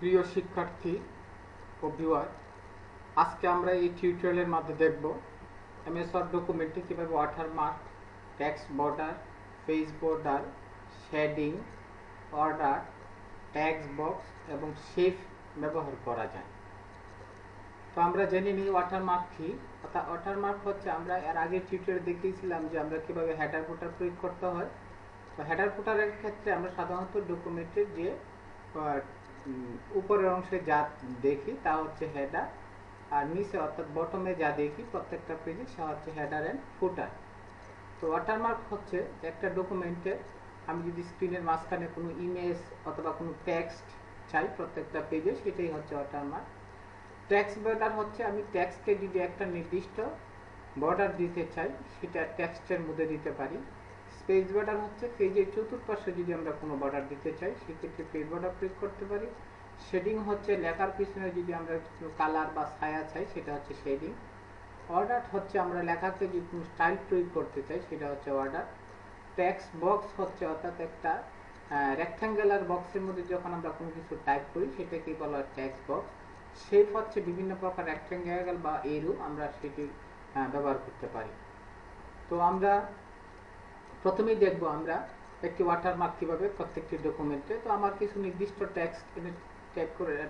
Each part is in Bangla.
প্রিয় শিক্ষার্থী ও ভিউয়ার, আজকে আমরা এই টিউটোরিয়ালের মাধ্যমে দেখব এমএস ওয়ার্ড ডকুমেন্টে কীভাবে watermark, text border, page border, shading, order, text box এবং শেপ ব্যবহার করা যায়। তো আমরা জেনে নিই ওয়াটারমার্ক কি। অর্থাৎ ওয়াটারমার্ক হচ্ছে, আমরা এর আগে টিউটোরিয়ালে দেখিয়েছিলাম যে আমরা কীভাবে হেডার ফুটার প্রয়োগ করতে হয়। তো হেডার ফুটারের ক্ষেত্রে আমরা সাধারণত ডকুমেন্টের যে উপরের অংশে যা দেখি তা হচ্ছে হেডার, আর নিচে অর্থাৎ বটমে যা দেখি প্রত্যেকটা পেজে সে হচ্ছে হেডার অ্যান্ড ফুটার। তো ওয়াটারমার্ক হচ্ছে একটা ডকুমেন্টে আমি যদি স্ক্রিনের মাঝখানে কোনো ইমেজ অথবা কোনো টেক্সট চাই প্রত্যেকটা পেজে, সেটাই হচ্ছে ওয়াটারমার্ক। টেক্সট বর্ডার হচ্ছে আমি টেক্সটকে যদি একটা নির্দিষ্ট বর্ডার দিতে চাই সেটা টেক্সটের মধ্যে দিতে পারি। পেজ বর্ডার হচ্ছে পেজের চতুর্পাশে যদি আমরা কোনো বর্ডার দিতে চাই সেক্ষেত্রে পেজ বর্ডার প্রয়োগ করতে পারি। শেডিং হচ্ছে লেখার পিছনে যদি আমরা কালার বা ছায়া চাই সেটা হচ্ছে শেডিং। অর্ডার হচ্ছে আমরা লেখাতে যদি কোনো স্টাইল প্রয়োগ করতে চাই সেটা হচ্ছে অর্ডার। টেক্সট বক্স হচ্ছে অর্থাৎ একটা রেক্ট্যাঙ্গুলার বক্সের মধ্যে যখন আমরা কোনো কিছু টাইপ করি সেটাকেই বলা হয় টেক্সট বক্স। শেপ হচ্ছে বিভিন্ন প্রকার রেক্ট্যাঙ্গুলার বা এরো আমরা সেটি ব্যবহার করতে পারি। তো আমরা প্রথমেই দেখব আমরা একটি ওয়াটারমার্ক কীভাবে প্রত্যেকটি ডকুমেন্টে। তো আমার কিছু নির্দিষ্ট টেক্সট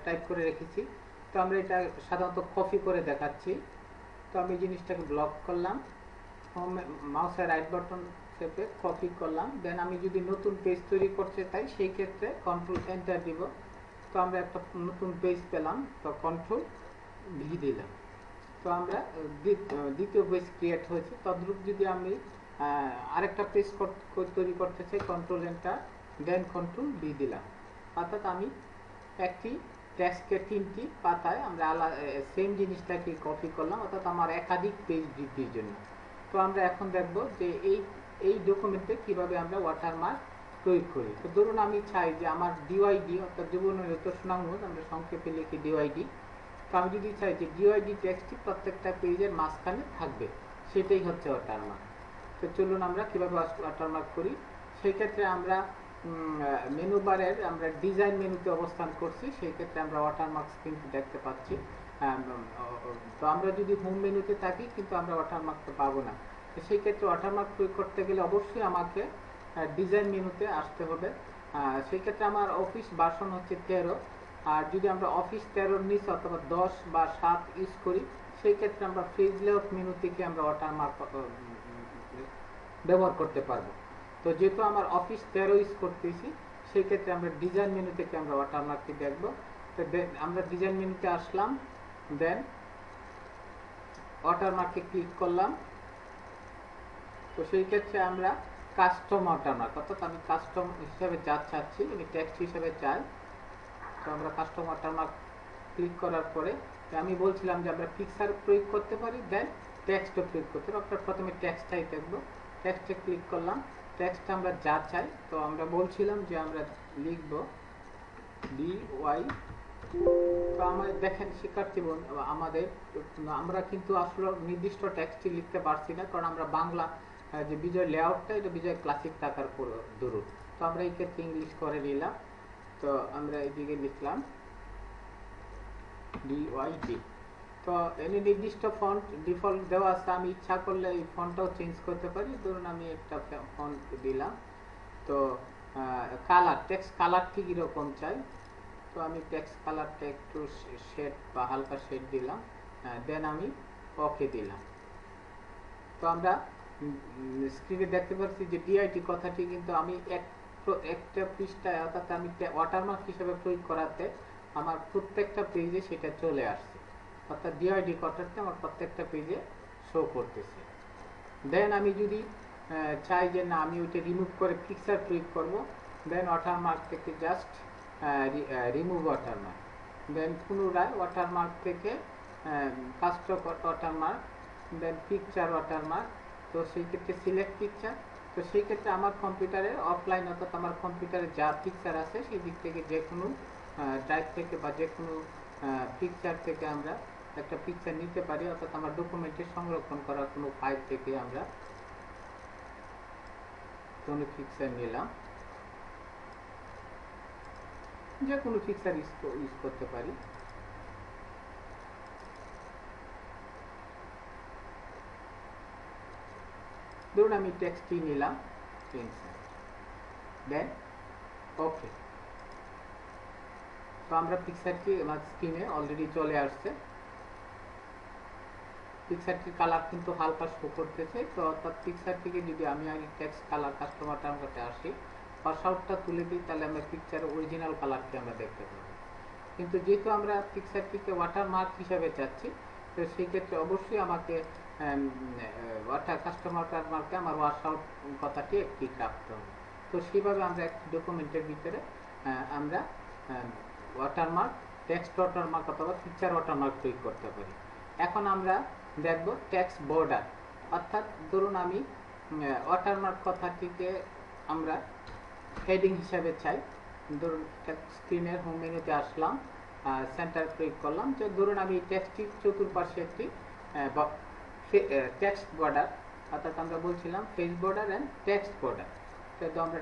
টাইপ করে রেখেছি। তো আমরা এটা সাধারণত কপি করে দেখাচ্ছি। তো আমি জিনিসটাকে ব্লক করলাম, মাউসের রাইট বাটন চেপে কপি করলাম। দেন আমি যদি নতুন পেজ তৈরি করতে চাই সেই ক্ষেত্রে কন্ট্রোল এন্টার দিব। তো আমরা একটা নতুন পেজ পেলাম, তো কন্ট্রোল ভি দিলাম। তো আমরা দ্বিতীয় পেজ ক্রিয়েট হয়েছে। তদ্রূপ যদি আমি আরেকটা পেজ তৈরি করতে চাই, কন্ট্রোল এন্টার দেন কন্ট্রোল ভি দিলাম। অর্থাৎ আমি একটি টেক্সটকে তিনটি পাতায় আমরা সেম জিনিসটাকে কপি করলাম, অর্থাৎ আমার একাধিক পেজ বৃদ্ধির জন্য। তো আমরা এখন দেখব যে এই ডকুমেন্টে কিভাবে আমরা ওয়াটারমার্ক প্রয়োগ করি। তো ধরুন আমি চাই যে আমার ডিওয়াইডি অর্থাৎ যুবনিয়ত সুনামগঞ্জ, আমরা সংক্ষেপে লিখি ডিওয়াইডি। তো আমি যদি চাই যে ডিওয়াইডি টেক্সটটি প্রত্যেকটা পেজের মাঝখানে থাকবে, সেটাই হচ্ছে ওয়াটারমার্ক। তো চলুন আমরা কীভাবে ওয়াটারমার্ক করি। সেই ক্ষেত্রে আমরা মেনু বারের আমরা ডিজাইন মেনুতে অবস্থান করছি, সেই ক্ষেত্রে আমরা ওয়াটারমার্ক স্ক্রিনটি দেখতে পাচ্ছি। তো আমরা যদি হোম মেনুতে থাকি কিন্তু আমরা ওয়াটারমার্কটা পাবো না। তো সেই ক্ষেত্রে ওয়াটারমার্ক প্রয়োগ করতে গেলে অবশ্যই আমাকে ডিজাইন মেনুতে আসতে হবে। সেই ক্ষেত্রে আমার অফিস ভার্সন হচ্ছে 13, আর যদি আমরা অফিস 13-র নিচে অথবা 10 বা 7 ইউজ করি সেই ক্ষেত্রে আমরা পেজ লেআউট মেনু থেকে আমরা ওয়াটারমার্ক ব্যবহার করতে পারবো। তো যেহেতু আমার অফিস 13 ইউজ করতেছি সেই ক্ষেত্রে আমরা ডিজাইন মেনু থেকে আমরা ওয়াটারমার্কটি দেখব। তো আমরা ডিজাইন মেনুতে আসলাম, দেন ওয়াটারমার্কে ক্লিক করলাম। তো সেই ক্ষেত্রে আমরা কাস্টম ওয়াটারমার্ক, অর্থাৎ আমি কাস্টম হিসাবে যা চাচ্ছি আমি টেক্সট হিসাবে চাই। তো আমরা কাস্টম ওয়াটারমার্ক ক্লিক করার পরে আমি বলছিলাম যে আমরা পিকচার প্রয়োগ করতে পারি, দেন টেক্সটও প্রয়োগ করতে পারি। আমরা প্রথমে টেক্সটটাই দেখব। টেক্সটে ক্লিক করলাম, টেক্সট আমরা যা চাই। তো আমরা বলছিলাম যে আমরা লিখব ডিওয়াই। তো আমাদের দেখেন শিক্ষার্থী আমাদের আমরা কিন্তু আসলে নির্দিষ্ট টেক্সটই লিখতে পারছি না, কারণ আমরা বাংলা যে বিজয় লেআউটটা এটা বিজয় ক্লাসিক থাকার দরুন। তো আমরা এই ক্ষেত্রে ইংলিশ করে নিলাম। তো আমরা এইদিকে লিখলাম ডিওয়াইডি। তো এনে নির্দিষ্ট ফন্ট ডিফল্ট দেওয়া আছে, আমি ইচ্ছা করলে এই ফন্টটাও চেঞ্জ করতে পারি। ধরুন আমি একটা ফন্ট দিলাম। তো কালার, টেক্সট কালারটি কীরকম চাই, তো আমি টেক্সট কালারটা একটু শেড বা হালকা শেড দিলাম, দেন আমি ওকে দিলাম। তো আমরা স্ক্রিনে দেখতে পাচ্ছি যে ডিআইটি কথাটি কিন্তু আমি একটা পৃষ্ঠায় অর্থাৎ আমি ওয়াটারমার্ক হিসেবে প্রয়োগ করাতে আমার প্রত্যেকটা পেজে সেটা চলে আসছে, অর্থাৎ ডিআইডি কথাটা আমার প্রত্যেকটা পেজে শো করতেছে। দেন আমি যদি চাই যে না আমি ওইটা রিমুভ করে পিকচার প্রয়োগ করব, দেন ওয়াটারমার্ক থেকে জাস্ট রিমুভ ওয়াটারমার্ক, দেন পুনরায় ওয়াটারমার্ক থেকে কাস্টম ওয়াটারমার্ক, দেন পিকচার ওয়াটারমার্ক। তো সেই ক্ষেত্রে সিলেক্ট পিকচার। তো সেই ক্ষেত্রে আমার কম্পিউটারে অফলাইন অর্থাৎ আমার কম্পিউটারে যা পিকচার আছে সেই দিক থেকে যে কোনো ড্রাইভ থেকে বা যে কোনো পিকচার থেকে আমরা একটা পিকচার নিতে পারি, অর্থাৎ আমার ডকুমেন্টে সংরক্ষণ করা কোনো ফাইল থেকে আমরা কোনো পিকচার নিলাম। যে কোনো পিকচার ইউজ করতে পারি। ধরুন আমি টেক্সটটি নিলাম, দেন ওকে। তো আমরা পিকচারটি আমার স্ক্রিনে অলরেডি চলে আসছে। পিকচারটির কালার কিন্তু হালকা শো করতেছে। তো অর্থাৎ পিকচারটিকে যদি আমি আগে টেক্সট কালার কাস্টমার টার্মটাতে আসি, পাস আউটটা তুলে দিই, তাহলে আমরা পিকচারের অরিজিনাল কালারটি আমরা দেখতে পাবো। কিন্তু যেহেতু আমরা পিকচারটিকে ওয়াটারমার্ক হিসাবে চাচ্ছি, তো সেই ক্ষেত্রে অবশ্যই আমাকে কাস্টমার ওয়াটারমার্কে আমার ওয়াশ আউট কথাটি একটি রাখতে হবে। তো সেইভাবে আমরা একটি ডকুমেন্টের ভিতরে আমরা ওয়াটারমার্ক, টেক্সট ওয়াটারমার্ক অথবা পিকচার ওয়াটারমার্ক প্রয়োগ করতে পারি। এখন আমরা দেখব টেক্সট বর্ডার। অর্থাৎ ধরুন আমি ওয়াটারমার্ক কথাটিকে আমরা হেডিং হিসাবে চাই। ধরুন স্ক্রিনের হোম মেনুতে আসলাম, সেন্টার প্রয়োগ করলাম, যে ধরুন আমি টেক্সটটির চতুর্পাশে একটি টেক্সট বর্ডার, অর্থাৎ আমরা বলছিলাম face border and text border. তো আমরা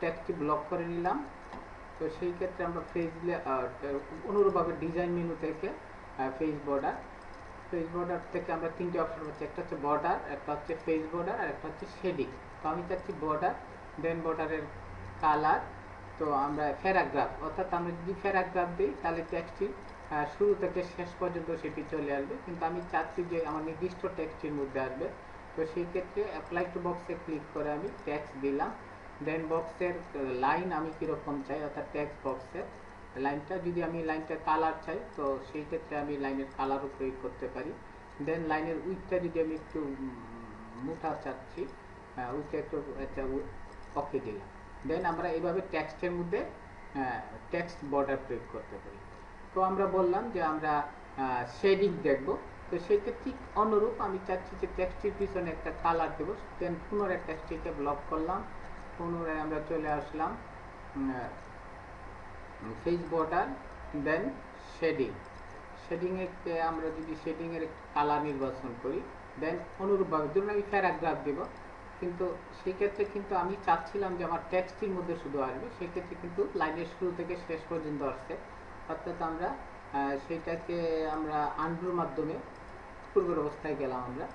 টেক্সটটি ব্লক করে নিলাম। তো সেই ক্ষেত্রে আমরা অনুরূপভাবে ডিজাইন মেনু থেকে ফেস বর্ডার থেকে আমরা তিনটি অপশন পাচ্ছি। একটা হচ্ছে বর্ডার, একটা হচ্ছে ফেস বর্ডার, আর একটা হচ্ছে শেডিং। তো আমি চাচ্ছি বর্ডার, দেন বর্ডারের কালার। তো আমরা প্যারাগ্রাফ, অর্থাৎ আমরা যদি প্যারাগ্রাফ দিই তাহলে টেক্সটটি শুরু থেকে শেষ পর্যন্ত সেটি চলে আসবে, কিন্তু আমি চাচ্ছি যে আমার নির্দিষ্ট টেক্সটের মধ্যে আসবে। তো সেই ক্ষেত্রে অ্যাপ্লাই টু বক্সে ক্লিক করে আমি টেক্সট দিলাম। দেন বক্সের লাইন আমি কীরকম চাই, অর্থাৎ টেক্সট বক্সের লাইনটা, যদি আমি লাইনটা কালার চাই তো সেই ক্ষেত্রে আমি লাইনের কালারও প্রয়োগ করতে পারি। দেন লাইনের উইথটা যদি আমি একটু মোটা চাচ্ছি, উইথটা একটু ওকে দিলাম। দেন আমরা এইভাবে টেক্সটের মধ্যে টেক্সট বর্ডার প্রয়োগ করতে পারি। তো আমরা বললাম যে আমরা শেডিং দেখব। তো সেটা ঠিক অনুরূপ আমি চাচ্ছি যে টেক্সটের পিছনে একটা কালার দেবো। দেন পুনরায় টেক্সটটিকে ব্লক করলাম, পুনরায় আমরা চলে আসলাম ফেস বর্ডার, দেন শেডিং। শেডিংয়ে আমরা যদি শেডিংয়ের কালার নির্বাচন করি, দেন অনুরূপভাবে ধরুন আমি প্যারাগ্রাফ দেব, কিন্তু সেক্ষেত্রে কিন্তু আমি চাচ্ছিলাম যে আমার টেক্সটের মধ্যে শুধু আসবে, সেক্ষেত্রে কিন্তু লাইনের শুরু থেকে শেষ পর্যন্ত আসছে। অর্থাৎ আমরা সেইটাকে আমরা আন্ডুর মাধ্যমে পূর্বের অবস্থায় গেলাম। আমরা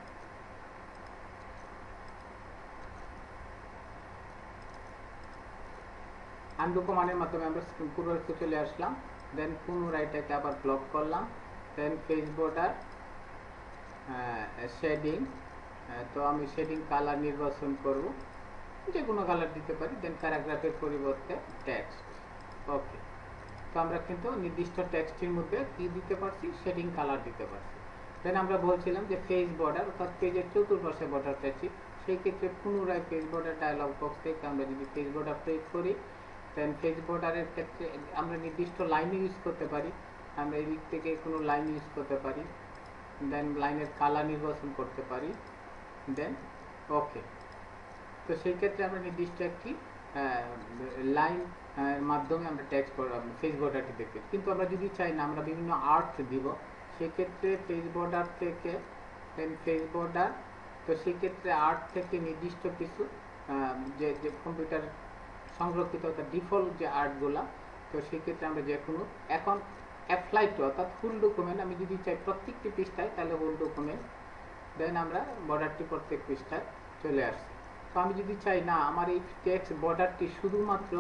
আন্ডু কমান্ডের মাধ্যমে আমরা পূর্ববর্তী চলে আসলাম। দেন পুনরায় এটাকে আবার ব্লক করলাম। দেন ফেস বর্ডার, শেডিং। তো আমি শেডিং কালার নির্বাচন করব, যে কোনো কালার দিতে পারি। দেন প্যারাগ্রাফের পরিবর্তে টেক্সট, ওকে। তো আমরা কিন্তু নির্দিষ্ট টেক্সটের মধ্যে কি দিতে পারছি, শেডিং কালার দিতে পারছি। দেন আমরা বলছিলাম যে ফেস বর্ডার, অর্থাৎ পেজের চতুর্পাশে বর্ডার চাইছি। সেই ক্ষেত্রে পুনরায় ফেস বর্ডার ডায়লগ বক্স থেকে আমরা যদি ফেস বর্ডার প্রয়োগ করি, দেন ফেস বর্ডারের ক্ষেত্রে আমরা নির্দিষ্ট লাইন ইউজ করতে পারি। আমরা এই দিক থেকে কোনো লাইন ইউজ করতে পারি। দেন লাইনের কালার নির্বাচন করতে পারি, দেন ওকে। তো সেই ক্ষেত্রে আমরা নির্দিষ্ট একটি লাইন মাধ্যমে আমরা টেক্সট ফেস বর্ডারটি দেখতে। কিন্তু আমরা যদি চাই না আমরা বিভিন্ন আর্ট দিব, সেক্ষেত্রে ফেস বর্ডার থেকে দেন ফেস বর্ডার। তো সেক্ষেত্রে আর্ট থেকে নির্দিষ্ট কিছু যে কম্পিউটার সংরক্ষিত অর্থাৎ ডিফল্ট যে আর্টগুলা, তো সেক্ষেত্রে আমরা যে কোনো এখন অ্যাপ্লাই টু অর্থাৎ ফুল ডকুমেন্ট আমি যদি চাই প্রত্যেকটি পৃষ্ঠায়, তাহলে ফুল ডকুমেন্ট। দেন আমরা বর্ডারটি প্রত্যেক পৃষ্ঠায় চলে আসছে। তো আমি যদি চাই না আমার এই টেক্সট বর্ডারটি শুধুমাত্র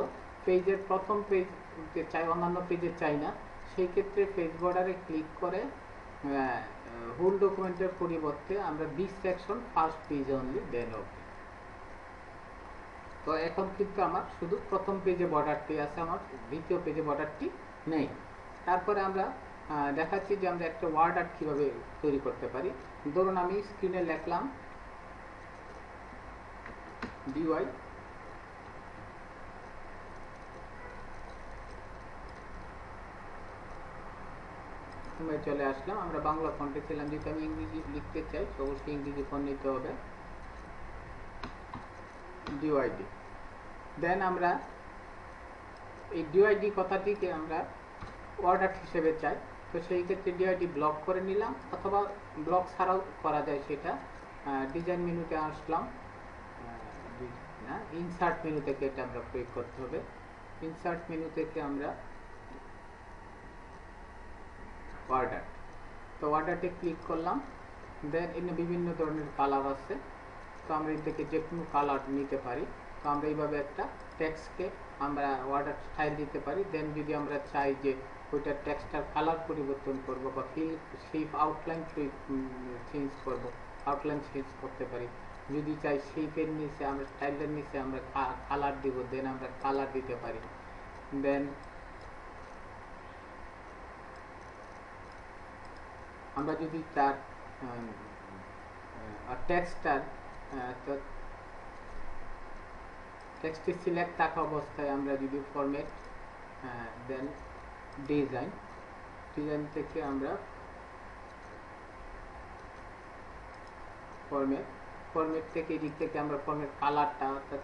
পেজের প্রথম পেজে চাই, অন্যান্য পেজে চাই না, সেই ক্ষেত্রে পেজ বর্ডারে ক্লিক করে হোল ডকুমেন্টের পরিবর্তে আমরা this section first page only, then okay. তো এখন কিন্তু আমার শুধু প্রথম পেজে বর্ডারটি আছে, আমার দ্বিতীয় পেজে বর্ডারটি নেই। তারপরে আমরা দেখাচ্ছি যে আমরা একটা ওয়ার্ড আর্ট কীভাবে তৈরি করতে পারি। ধরুন আমি স্ক্রিনে লিখলাম ডিওয়াই, চলে আসলাম। আমরা বাংলা ফন্টে ছিলাম, যেহেতু আমি ইংরেজি লিখতে চাই অবশ্যই ইংরেজি ফন্ট নিতে হবে, ডিওয়াইডি। দেন আমরা এই ডিওয়াইডি কথাটিকে আমরা ওয়ার্ড আর্ট হিসেবে চাই। তো সেই ক্ষেত্রে ডিওয়াইডি ব্লক করে নিলাম, অথবা ব্লক ছাড়াও করা যায় সেটা। ডিজাইন মেনুতে আসলাম, না ইনসার্ট মেনু থেকে এটা আমরা প্রয়োগ করতে হবে। ইনসার্ট মেনু থেকে আমরা অর্ডার। তো অর্ডারতে ক্লিক করলাম, দেন এখানে বিভিন্ন ধরনের কালার আছে, তো আমরা এর থেকে যে কোনো কালার নিতে পারি। তো আমরা এইভাবে একটা টেক্সটকে আমরা অর্ডার স্টাইল দিতে পারি। দেন যদি আমরা চাই যে ওইটার টেক্সটার কালার পরিবর্তন করব বা শেপ আউটলাইন চেঞ্জ করব, আউটলাইন চেঞ্জ করতে পারি। যদি চাই শেপের নিচে আমরা স্টাইলের নিচে আমরা কালার দিব, দেন আমরা কালার দিতে পারি। দেন আমরা যদি তার টেক্সটার তো টেক্সটে সিলেক্ট থাকা অবস্থায় আমরা যদি ফরম্যাট দেন ডিজাইন থেকে আমরা ফরম্যাট থেকে এদিক থেকে আমরা ফরম্যাট কালারটা অর্থাৎ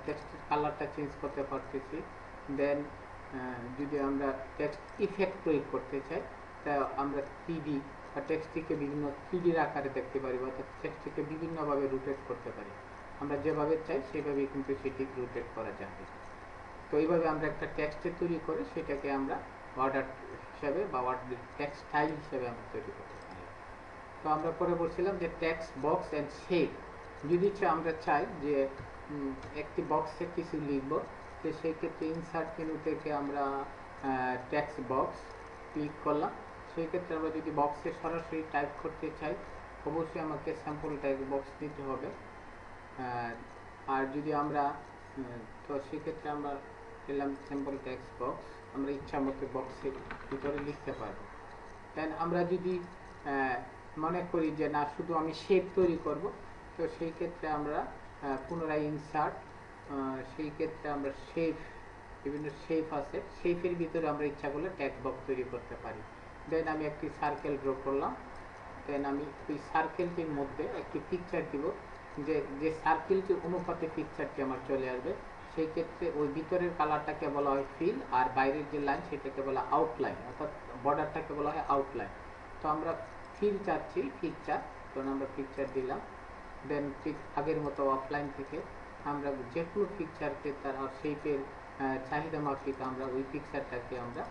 টেক্সটের কালারটা চেঞ্জ করতে পারতেছি। দেন যদি আমরা টেক্সট ইফেক্ট প্রয়োগ করতে চাই, তা আমরা 3D বা টেক্সটটিকে বিভিন্ন 3D আকারে দেখতে পারি, অর্থাৎ টেক্সটটিকে বিভিন্নভাবে রোটেট করতে পারি। আমরা যেভাবে চাই সেভাবেই কিন্তু সেটি রোটেট করা যাবে। তো এইভাবে আমরা একটা টেক্সট তৈরি করে সেটাকে আমরা অর্ডার হিসাবে বা টেক্সট স্টাইল হিসাবে আমরা তৈরি করতে পারি। তো আমরা পরে বলছিলাম যে টেক্সট বক্স অ্যান্ড শেপ। যদি আমরা চাই যে একটি বক্সে কিছু লিখব, তো সেই ক্ষেত্রে ইনসার্ট মেনু থেকে আমরা টেক্সট বক্স ক্লিক করলাম। সেই ক্ষেত্রে আমরা যদি বক্সে সরাসরি টাইপ করতে চাই, অবশ্যই আমাকে স্যাম্পল টেক্সট বক্স নিতে হবে। আর যদি আমরা তো সেক্ষেত্রে আমরা পেলাম স্যাম্পল টেক্সট বক্স, আমরা ইচ্ছা মতো বক্সের ভিতরে লিখতে পারবো। দেন আমরা যদি মনে করি যে না শুধু আমি শেপ তৈরি করব, তো সেই ক্ষেত্রে আমরা পুনরায় ইনসার্ট, সেই ক্ষেত্রে আমরা শেপ, বিভিন্ন শেপ আছে, শেপের ভিতরে আমরা ইচ্ছা করলে টেক্সট বক্স তৈরি করতে পারি। দেন আমি একটি সার্কেল ড্র করলাম, দেন আমি ওই সার্কেলটির মধ্যে একটি পিকচার দিব, যে সার্কেলটির অনুপাতে পিকচারটি আমার চলে আসবে। সেই ক্ষেত্রে ওই ভিতরের কালারটাকে বলা হয় ফিল, আর বাইরের যে লাইন সেটাকে বলা আউটলাইন, অর্থাৎ বর্ডারটাকে বলা হয় আউটলাইন। তো আমরা ফিল চাচ্ছি পিকচার, তখন আমরা পিকচার দিলাম। দেন ঠিক আগের মতো অফলাইন থেকে আমরা যে কোনো পিকচারকে তার শেপের চাহিদা মাফিক আমরা ওই পিকচারটাকে আমরা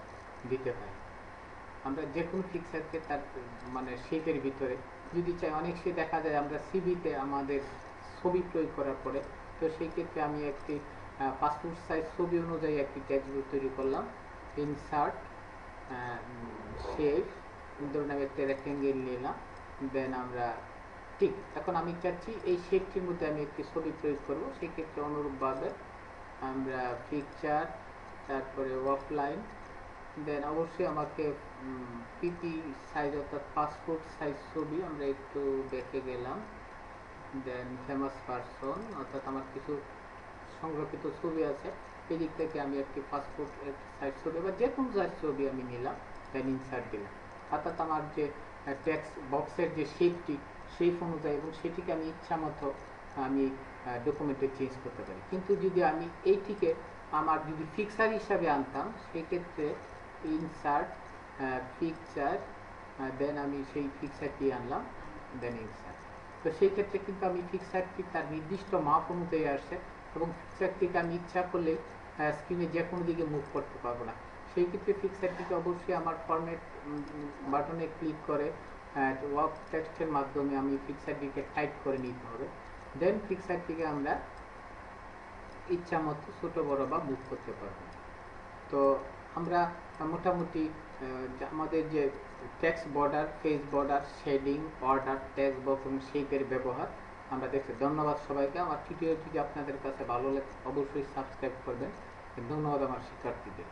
দিতে পারি। আমরা যে কোনো পিকচারকে তার মানে শেপের ভিতরে যদি চাই, অনেক সে দেখা যায় আমরা সিভিতে আমাদের ছবি প্রয়োগ করার পরে, তো সেই ক্ষেত্রে আমি একটি পাসপোর্ট সাইজ ছবি অনুযায়ী একটি টেক্সট বুক তৈরি করলাম। ইনসার্ট শেপ, ধরুন আমি একটা রেক্টেঙ্গেল নিলাম, দেন আমরা ঠিক এখন আমি চাচ্ছি এই শেপটির মধ্যে আমি একটি ছবি প্রয়োগ করব। সেই ক্ষেত্রে অনুরূপভাবে আমরা পিকচার, তারপরে অফলাইন, দেন অবশ্যই আমাকে পিপি সাইজ অর্থাৎ পাসপোর্ট সাইজ ছবি আমরা একটু দেখে গেলাম। দেন ফেমাস পারসন, অর্থাৎ আমার কিছু সংরক্ষিত ছবি আছে, এই দিক থেকে আমি একটি পাসপোর্ট সাইজ ছবি বা যে কোনো সাইজ ছবি আমি নিলাম, দেন ইনসার্ট দিলাম। অর্থাৎ আমার যে টেক্সট বক্সের যে শেপটি, শেপ অনুযায়ী, এবং সেটিকে আমি ইচ্ছা মতো আমি ডকুমেন্টে চেঞ্জ করতে পারি। কিন্তু যদি আমি এইটিকে আমার যদি ফিক্সার হিসাবে আনতাম, সেক্ষেত্রে ইনসার্ট পিকচার, দেন আমি সেই ফিক্সারটি আনলাম, দেন ইনসার্ট। তো সেই ক্ষেত্রে কিন্তু আমি ফিক্সারটি তার নির্দিষ্ট মাপ অনুযায়ী আসছে, এবং ফিক্সারটিকে আমি ইচ্ছা করলে স্ক্রিনে যে কোনো দিকে মুভ করতে পারবো না। সেই ক্ষেত্রে ফিক্সারটিকে অবশ্যই আমার ফরম্যাট বাটনে ক্লিক করে ওয়ার্ক টেক্সটের মাধ্যমে আমি ফিক্সারটিকে টাইপ করে নিতে হবে। দেন ফিক্সারটিকে আমরা ইচ্ছা মতো ছোটো বড়ো বা মুভ করতে পারবো। তো আমরা মোটামুটি আমাদের যে text border, page border, shading, order, text box এবং শেপের ব্যবহার আমরা দেখছি। ধন্যবাদ সবাইকে। আমার টিউটোরিয়াল যদি আপনাদের কাছে ভালো লাগে অবশ্যই সাবস্ক্রাইব করবেন। ধন্যবাদ আমার শিক্ষার্থীদের।